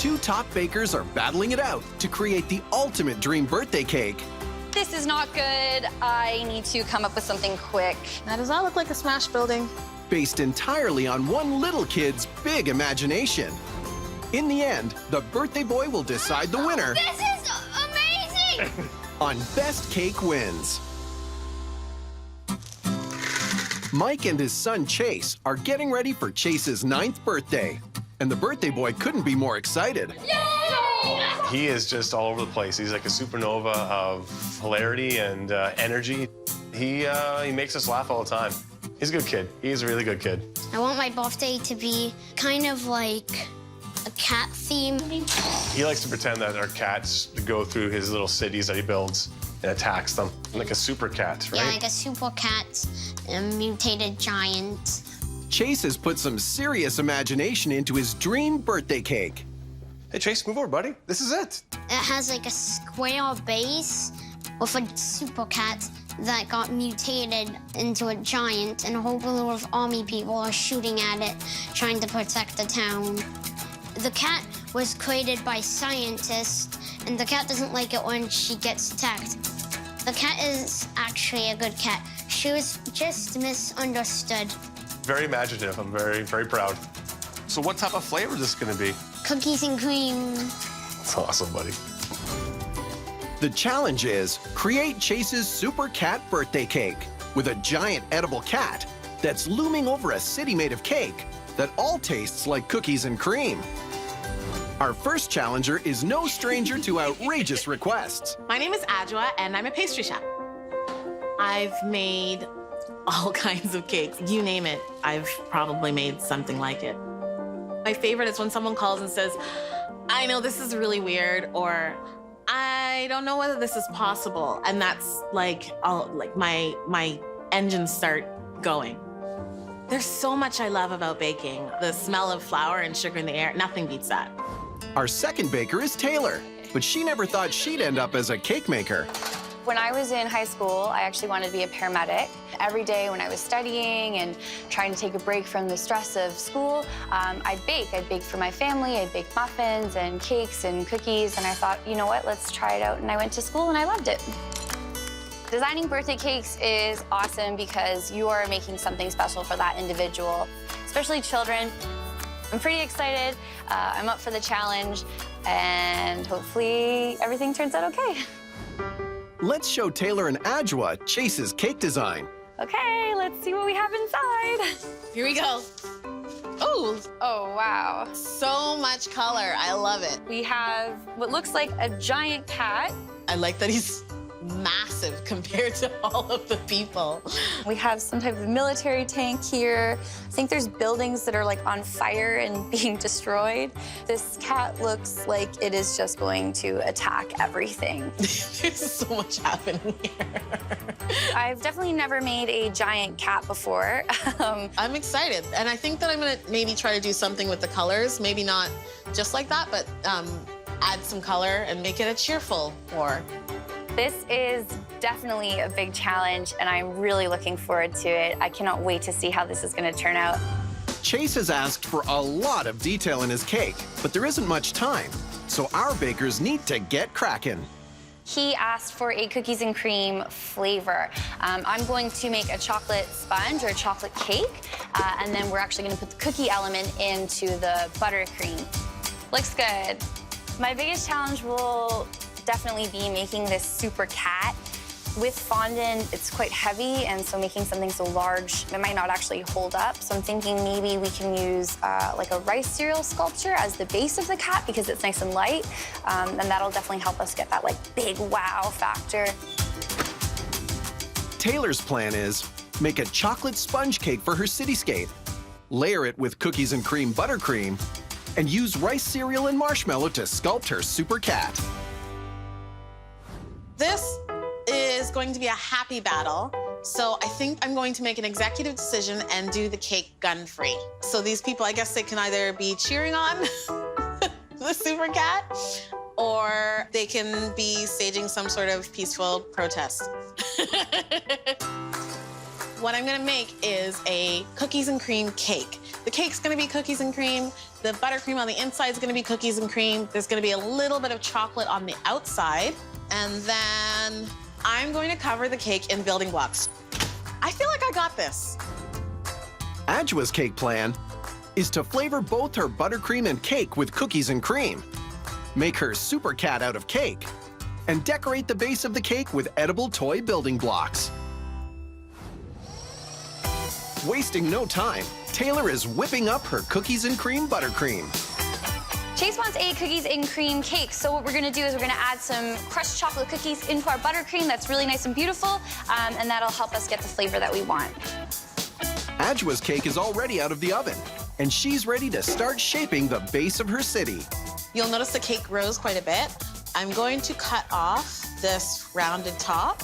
two top bakers are battling it out to create the ultimate dream birthday cake. This is not good. I need to come up with something quick. That does not look like a smash building. Based entirely on one little kid's big imagination. In the end, the birthday boy will decide the winner. This is amazing! On Best Cake Wins. Mike and his son Chase are getting ready for Chase's 9th birthday. And the birthday boy couldn't be more excited. Yay! He is just all over the place. He's like a supernova of hilarity and energy. He makes us laugh all the time. He's a good kid. He's a really good kid. I want my birthday to be kind of like a cat theme. He likes to pretend that our cats go through his little cities that he builds and attacks them. Like a super cat, right? Yeah, like a super cat, a mutated giant. Chase has put some serious imagination into his dream birthday cake. Hey, Chase, move over, buddy. This is it. It has like a square base with a super cat that got mutated into a giant, and a whole group of army people are shooting at it, trying to protect the town. The cat was created by scientists, and the cat doesn't like it when she gets attacked. The cat is actually a good cat. She was just misunderstood. Very imaginative. I'm very, very proud. So what type of flavor is this going to be? Cookies and cream. That's awesome, buddy. The challenge is create Chase's super cat birthday cake with a giant edible cat that's looming over a city made of cake that all tastes like cookies and cream. Our first challenger is no stranger to outrageous requests. My name is Adjoa, and I'm a pastry chef. I've made all kinds of cakes. You name it, I've probably made something like it. My favorite is when someone calls and says, I know this is really weird, or I don't know whether this is possible. And that's like, my engines start going. There's so much I love about baking. The smell of flour and sugar in the air, nothing beats that. Our second baker is Taylor, but she never thought she'd end up as a cake maker. When I was in high school, I actually wanted to be a paramedic. Every day when I was studying and trying to take a break from the stress of school, I'd bake. I'd bake for my family. I'd bake muffins and cakes and cookies. And I thought, you know what, let's try it out. And I went to school and I loved it. Designing birthday cakes is awesome because you are making something special for that individual, especially children. I'm pretty excited. I'm up for the challenge, and hopefully everything turns out okay. Let's show Taylor and Adjoa Chase's cake design. Okay, let's see what we have inside. Here we go. Oh, Oh, wow. so much color. I love it. We have what looks like a giant cat. I like that he's massive compared to all of the people. We have some type of military tank here. I think there's buildings that are like on fire and being destroyed. This cat looks like it is just going to attack everything. There's so much happening here. I've definitely never made a giant cat before. I'm excited, and I think that I'm gonna maybe try to do something with the colors. Maybe not just like that, but add some color and make it a cheerful war. This is definitely a big challenge, and I'm really looking forward to it. I cannot wait to see how this is going to turn out. Chase has asked for a lot of detail in his cake, but there isn't much time, so our bakers need to get cracking. He asked for a cookies and cream flavor. I'm going to make a chocolate sponge or chocolate cake, and then we're actually going to put the cookie element into the buttercream. Looks good. My biggest challenge will definitely be making this super cat. With fondant, it's quite heavy, and so making something so large, it might not actually hold up. So I'm thinking maybe we can use like a rice cereal sculpture as the base of the cat because it's nice and light, and that'll definitely help us get that like big wow factor. Taylor's plan is make a chocolate sponge cake for her cityscape, layer it with cookies and cream buttercream, and use rice cereal and marshmallow to sculpt her super cat. This is going to be a happy battle, so I think I'm going to make an executive decision and do the cake gun-free. So these people, I guess they can either be cheering on the super cat, or they can be staging some sort of peaceful protest. What I'm gonna make is a cookies and cream cake The cake's gonna be cookies and cream. The buttercream on the inside is gonna be cookies and cream. There's gonna be a little bit of chocolate on the outside. And then I'm going to cover the cake in building blocks. I feel like I got this. Adjua's cake plan is to flavor both her buttercream and cake with cookies and cream, make her super cat out of cake, and decorate the base of the cake with edible toy building blocks. Wasting no time, Taylor is whipping up her cookies and cream buttercream. Chase wants a cookies and cream cake, so what we're gonna do is we're gonna add some crushed chocolate cookies into our buttercream that's really nice and beautiful, and that'll help us get the flavor that we want. Adjua's cake is already out of the oven, and she's ready to start shaping the base of her city. You'll notice the cake rose quite a bit. I'm going to cut off this rounded top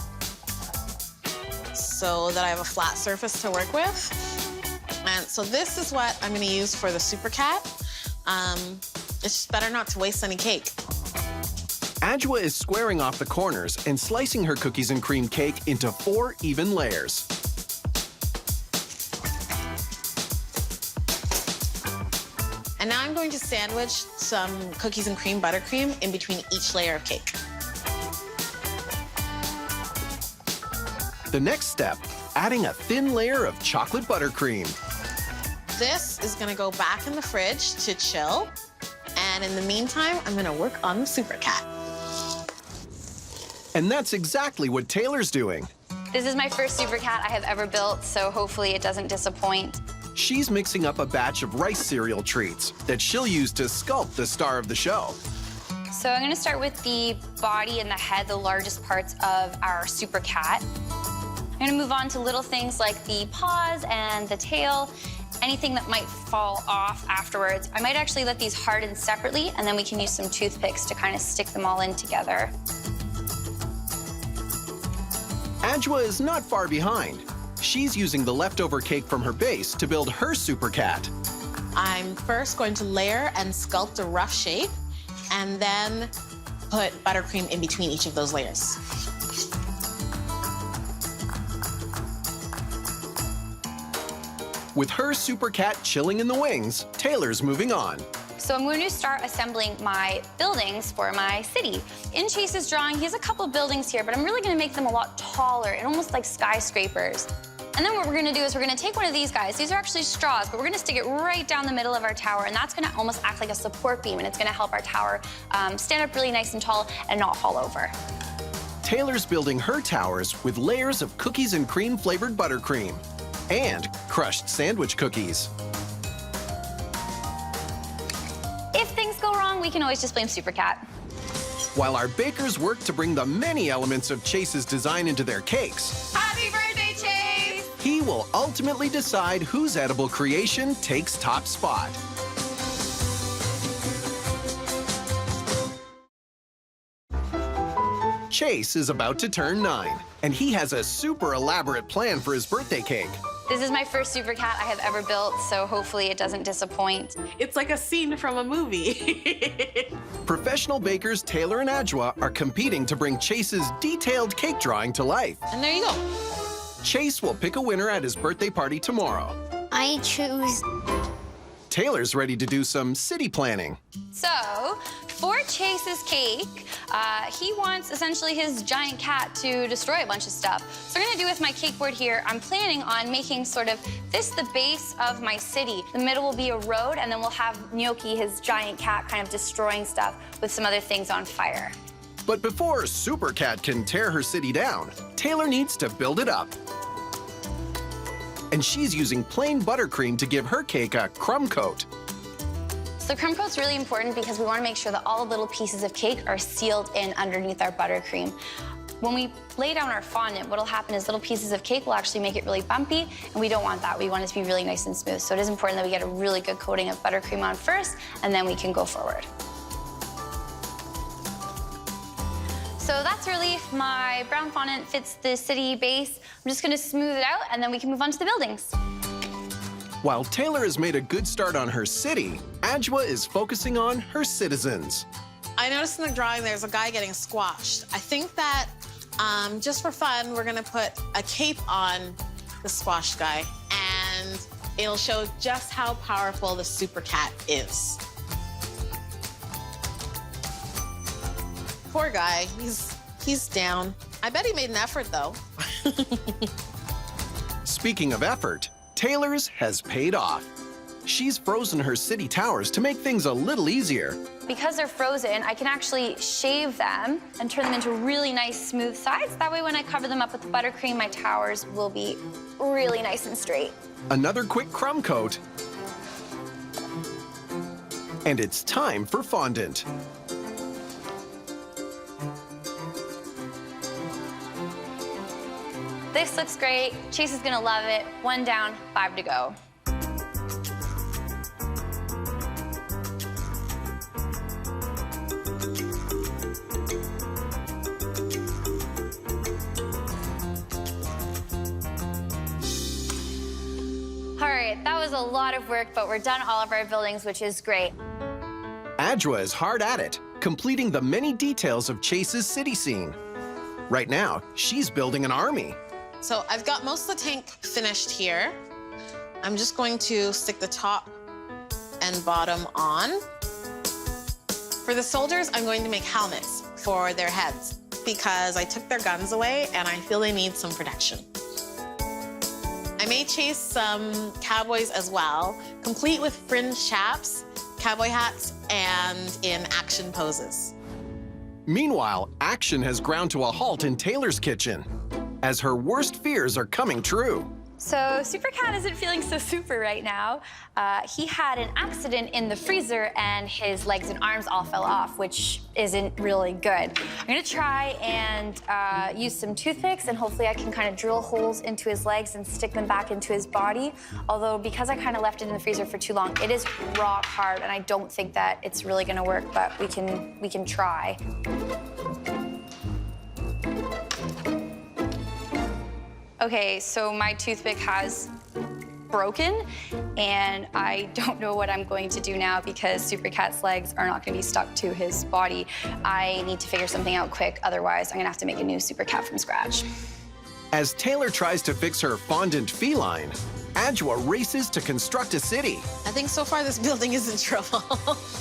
so that I have a flat surface to work with. And so this is what I'm gonna use for the super cat. It's just better not to waste any cake. Adjua is squaring off the corners and slicing her cookies and cream cake into 4 even layers. And now I'm going to sandwich some cookies and cream buttercream in between each layer of cake. The next step, adding a thin layer of chocolate buttercream. This is gonna go back in the fridge to chill. And in the meantime, I'm gonna work on the super cat. And that's exactly what Taylor's doing. This is my first super cat I have ever built, so hopefully it doesn't disappoint. She's mixing up a batch of rice cereal treats that she'll use to sculpt the star of the show. So I'm gonna start with the body and the head, the largest parts of our super cat. I'm gonna move on to little things like the paws and the tail, anything that might fall off afterwards. I might actually let these harden separately, and then we can use some toothpicks to kind of stick them all in together. Adjua is not far behind. She's using the leftover cake from her base to build her super cat. I'm first going to layer and sculpt a rough shape, and then put buttercream in between each of those layers. With her super cat chilling in the wings, Taylor's moving on. So I'm going to start assembling my buildings for my city. In Chase's drawing, he has a couple buildings here, but I'm really gonna make them a lot taller and almost like skyscrapers. And then what we're gonna do is we're gonna take one of these guys. These are actually straws, but we're gonna stick it right down the middle of our tower, and that's gonna almost act like a support beam, and it's gonna help our tower stand up really nice and tall and not fall over. Taylor's building her towers with layers of cookies and cream flavored buttercream and crushed sandwich cookies. If things go wrong, we can always just blame Super Cat. While our bakers work to bring the many elements of Chase's design into their cakes, Happy birthday, Chase! he will ultimately decide whose edible creation takes top spot. Chase is about to turn 9, and he has a super elaborate plan for his birthday cake. This is my first Super Cat I have ever built, so hopefully it doesn't disappoint. It's like a scene from a movie. Professional bakers Taylor and Adjua are competing to bring Chase's detailed cake drawing to life. And there you go. Chase will pick a winner at his birthday party tomorrow. I choose. Taylor's ready to do some city planning. So, for Chase's cake, he wants essentially his giant cat to destroy a bunch of stuff. So what I'm gonna do with my cake board here, I'm planning on making sort of this the base of my city. The middle will be a road, and then we'll have Gnocchi, his giant cat, kind of destroying stuff with some other things on fire. But before Super Cat can tear her city down, Taylor needs to build it up. And she's using plain buttercream to give her cake a crumb coat. So crumb coat's really important because we want to make sure that all the little pieces of cake are sealed in underneath our buttercream. When we lay down our fondant, what'll happen is little pieces of cake will actually make it really bumpy, and we don't want that. We want it to be really nice and smooth. So it is important that we get a really good coating of buttercream on first, and then we can go forward. So that's relief. My brown fondant fits the city base. I'm just gonna smooth it out, and then we can move on to the buildings. While Taylor has made a good start on her city, Adjua is focusing on her citizens. I noticed in the drawing there's a guy getting squashed. I think that just for fun, we're gonna put a cape on the squashed guy and it'll show just how powerful the Super Cat is. Poor guy, he's down. I bet he made an effort, though. Speaking of effort, Taylor's has paid off. She's frozen her city towers to make things a little easier. Because they're frozen, I can actually shave them and turn them into really nice, smooth sides. That way, when I cover them up with the buttercream, my towers will be really nice and straight. Another quick crumb coat. And it's time for fondant. This looks great. Chase is gonna love it. 1 down, 5 to go. All right, that was a lot of work, but we're done all of our buildings, which is great. Adjoa is hard at it, completing the many details of Chase's city scene. Right now, she's building an army. So I've got most of the tank finished here. I'm just going to stick the top and bottom on. For the soldiers, I'm going to make helmets for their heads because I took their guns away and I feel they need some protection. I may chase some cowboys as well, complete with fringe chaps, cowboy hats, and in action poses. Meanwhile, action has ground to a halt in Taylor's kitchen, as her worst fears are coming true. So Super Cat isn't feeling so super right now. He had an accident in the freezer and his legs and arms all fell off, which isn't really good. I'm gonna try and use some toothpicks and hopefully I can kind of drill holes into his legs and stick them back into his body. Although because I kind of left it in the freezer for too long, it is rock hard and I don't think that it's really gonna work, but we can try. Okay, so my toothpick has broken, and I don't know what I'm going to do now because Super Cat's legs are not gonna be stuck to his body. I need to figure something out quick, otherwise I'm gonna have to make a new Super Cat from scratch. As Taylor tries to fix her fondant feline, Adjoa races to construct a city. I think so far this building is in trouble.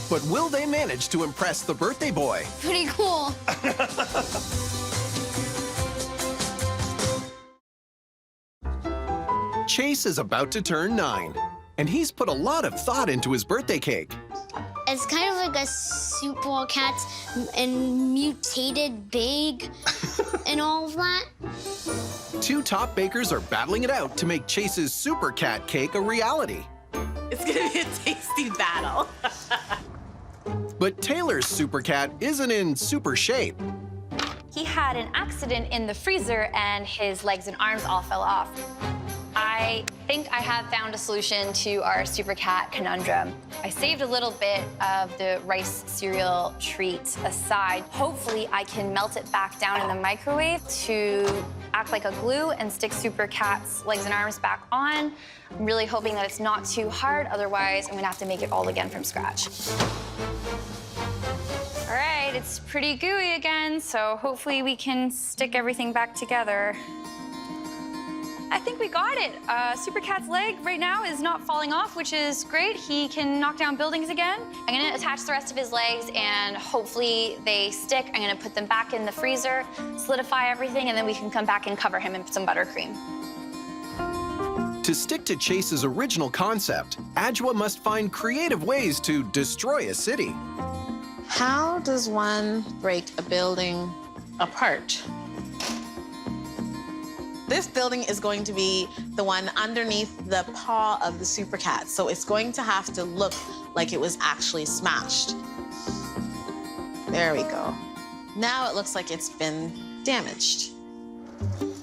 But will they manage to impress the birthday boy? Pretty cool. Chase is about to turn 9, and he's put a lot of thought into his birthday cake. It's kind of like a super cat and mutated big and all of that. 2 top bakers are battling it out to make Chase's Super Cat cake a reality. It's gonna be a tasty battle. But Taylor's Super Cat isn't in super shape. He had an accident in the freezer and his legs and arms all fell off. I think I have found a solution to our Super Cat conundrum. I saved a little bit of the rice cereal treat aside. Hopefully I can melt it back down in the microwave to act like a glue and stick Super Cat's legs and arms back on. I'm really hoping that it's not too hard, otherwise I'm gonna have to make it all again from scratch. All right, it's pretty gooey again, so hopefully we can stick everything back together. I think we got it. Super Cat's leg right now is not falling off, which is great. He can knock down buildings again. I'm gonna attach the rest of his legs and hopefully they stick. I'm gonna put them back in the freezer, solidify everything, and then we can come back and cover him in some buttercream. To stick to Chase's original concept, Adjoa must find creative ways to destroy a city. How does one break a building apart? This building is going to be the one underneath the paw of the Super Cat, so it's going to have to look like it was actually smashed. There we go. Now it looks like it's been damaged.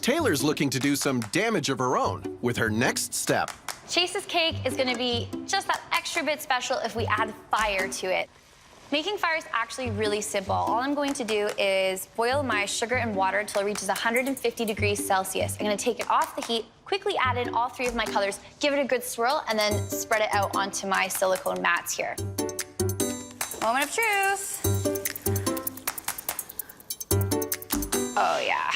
Taylor's looking to do some damage of her own with her next step. Chase's cake is gonna be just that extra bit special if we add fire to it. Making fire is actually really simple. All I'm going to do is boil my sugar and water until it reaches 150 degrees Celsius. I'm gonna take it off the heat, quickly add in all 3 of my colors, give it a good swirl, and then spread it out onto my silicone mats here. Moment of truth. Oh yeah.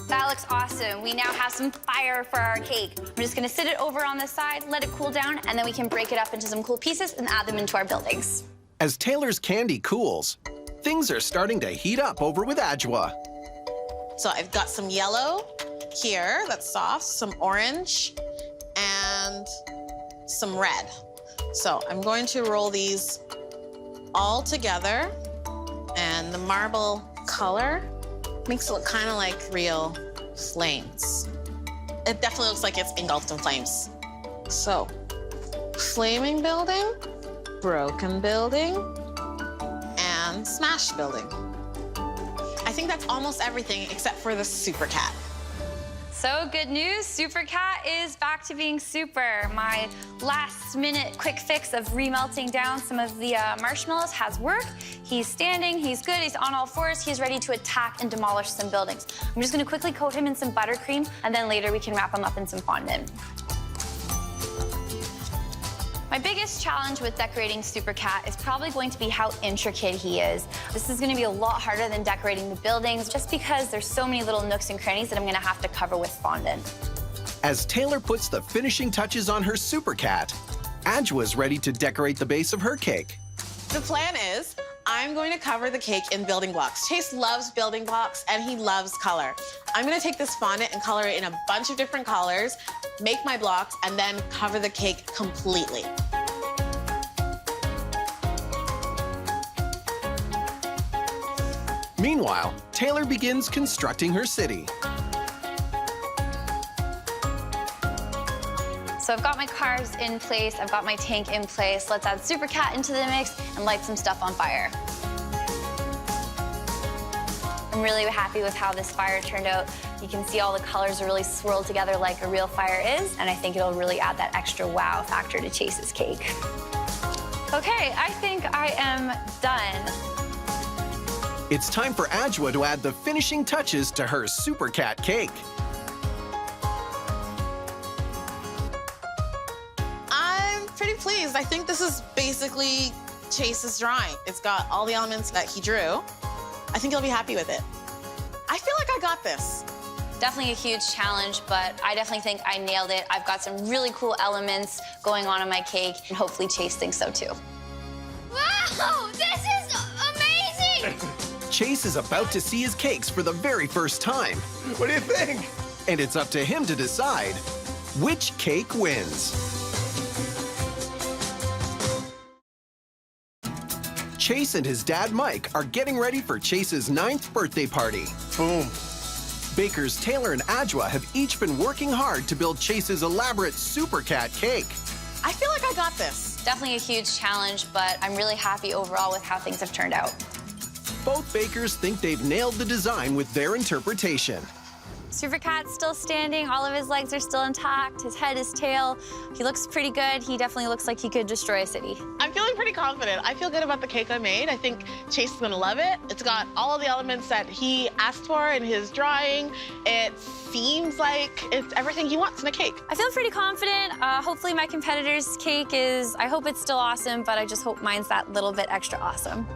That looks awesome. We now have some fire for our cake. I'm just gonna sit it over on the side, let it cool down, and then we can break it up into some cool pieces and add them into our buildings. As Taylor's candy cools, things are starting to heat up over with Adjoa. So I've got some yellow here that's soft, some orange, and some red. So I'm going to roll these all together, and the marble color makes it look kind of like real flames. It definitely looks like it's engulfed in flames. So, flaming building, broken building, and smashed building. I think that's almost everything except for the super cat. So good news, Super Cat is back to being super. My last-minute quick fix of remelting down some of the marshmallows has worked. He's standing, he's good, he's on all fours, he's ready to attack and demolish some buildings. I'm just gonna quickly coat him in some buttercream, and then later we can wrap him up in some fondant. My biggest challenge with decorating Super Cat is probably going to be how intricate he is. This is gonna be a lot harder than decorating the buildings just because there's so many little nooks and crannies that I'm gonna have to cover with fondant. As Taylor puts the finishing touches on her Super Cat, Adjoa's ready to decorate the base of her cake. The plan is I'm going to cover the cake in building blocks. Chase loves building blocks and he loves color. I'm gonna take this fondant and color it in a bunch of different colors, make my blocks, and then cover the cake completely. Meanwhile, Taylor begins constructing her city. So I've got my cars in place, I've got my tank in place. Let's add Super Cat into the mix and light some stuff on fire. I'm really happy with how this fire turned out. You can see all the colors are really swirled together like a real fire is, and I think it'll really add that extra wow factor to Chase's cake. Okay, I think I am done. It's time for Adjoa to add the finishing touches to her Super Cat cake. I'm pretty pleased. I think this is basically Chase's drawing. It's got all the elements that he drew. I think he'll be happy with it. I feel like I got this. Definitely a huge challenge, but I definitely think I nailed it. I've got some really cool elements going on in my cake, and hopefully Chase thinks so too. Wow, this is amazing! Chase is about to see his cakes for the very first time. What do you think? And it's up to him to decide which cake wins. Chase and his dad, Mike, are getting ready for Chase's 9th birthday party. Boom. Bakers Taylor and Adjoa have each been working hard to build Chase's elaborate Super Cat cake. I feel like I got this. Definitely a huge challenge, but I'm really happy overall with how things have turned out. Both bakers think they've nailed the design with their interpretation. Super Cat's still standing, all of his legs are still intact, his head, his tail. He looks pretty good. He definitely looks like he could destroy a city. I'm feeling pretty confident. I feel good about the cake I made. I think Chase is gonna love it. It's got all of the elements that he asked for in his drawing. It seems like it's everything he wants in a cake. I feel pretty confident. Hopefully my competitor's cake is, I hope it's still awesome, but I just hope mine's that little bit extra awesome.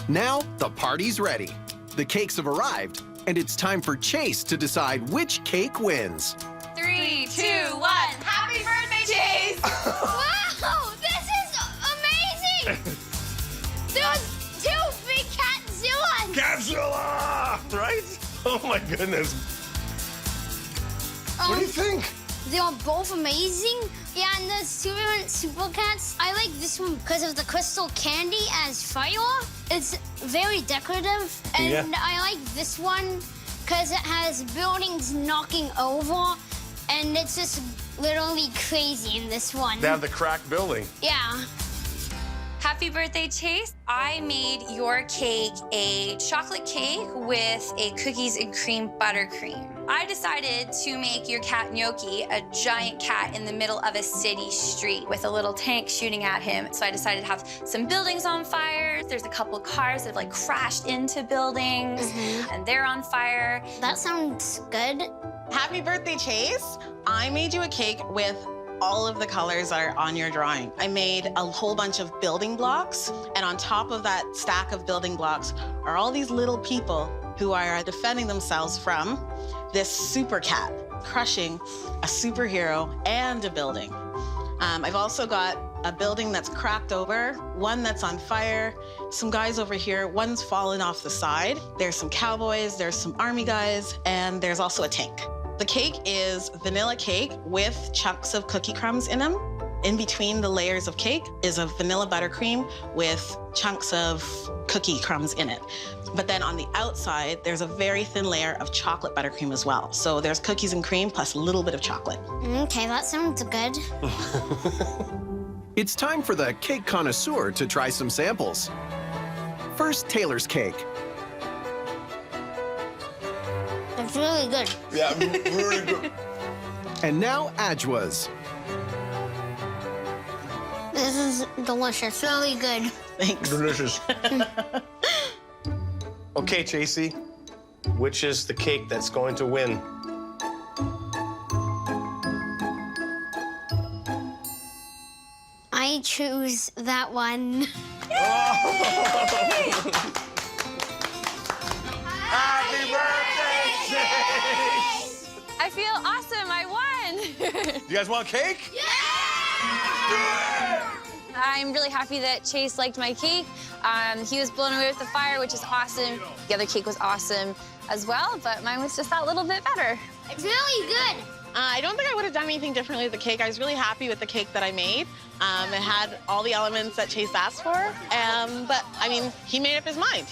Now, the party's ready. The cakes have arrived, and it's time for Chase to decide which cake wins. 3, 2, 1, happy birthday, Chase! Wow, this is amazing! Those 2 big Catzillas! Godzilla! Right? Oh my goodness. What do you think? They are both amazing. Yeah, and there's 2 different Super Cats. I like this one because of the crystal candy as fire. It's very decorative. And Yeah. I like this one because it has buildings knocking over. And it's just literally crazy in this one. They have the cracked building. Yeah. Happy birthday, Chase. I made your cake a chocolate cake with a cookies and cream buttercream. I decided to make your cat Gnocchi a giant cat in the middle of a city street with a little tank shooting at him. So I decided to have some buildings on fire. There's a couple cars that have like crashed into buildings and they're on fire. That sounds good. Happy birthday, Chase. I made you a cake with all of the colors that are on your drawing. I made a whole bunch of building blocks, and on top of that stack of building blocks are all these little people who are defending themselves from this super cat crushing a superhero and a building. I've also got a building that's cracked over, one that's on fire, some guys over here, one's fallen off the side. There's some cowboys, there's some army guys, and there's also a tank. The cake is vanilla cake with chunks of cookie crumbs in them. In between the layers of cake is a vanilla buttercream with chunks of cookie crumbs in it. But then on the outside, there's a very thin layer of chocolate buttercream as well. So there's cookies and cream plus a little bit of chocolate. Okay, that sounds good. It's time for the cake connoisseur to try some samples. First, Taylor's cake. It's really good. Yeah, really good. And now Ajwa's. This is delicious, really good. Thanks. Delicious. Okay, Chasey, which is the cake that's going to win? I choose that one. Happy birthday, Chase! I feel awesome. I won. You guys want cake? I'm really happy that Chase liked my cake. He was blown away with the fire, which is awesome. The other cake was awesome as well, but mine was just that little bit better. It's really good. I don't think I would have done anything differently with the cake. I was really happy with the cake that I made. It had all the elements that Chase asked for, but I mean, he made up his mind.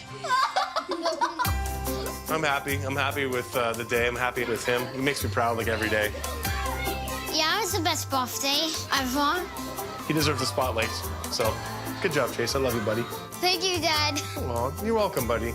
I'm happy. I'm happy with the day. I'm happy with him. He makes me proud like every day. Yeah, it was the best birthday ever. He deserves the spotlight. So, good job, Chase. I love you, buddy. Thank you, Dad. Aw, you're welcome, buddy.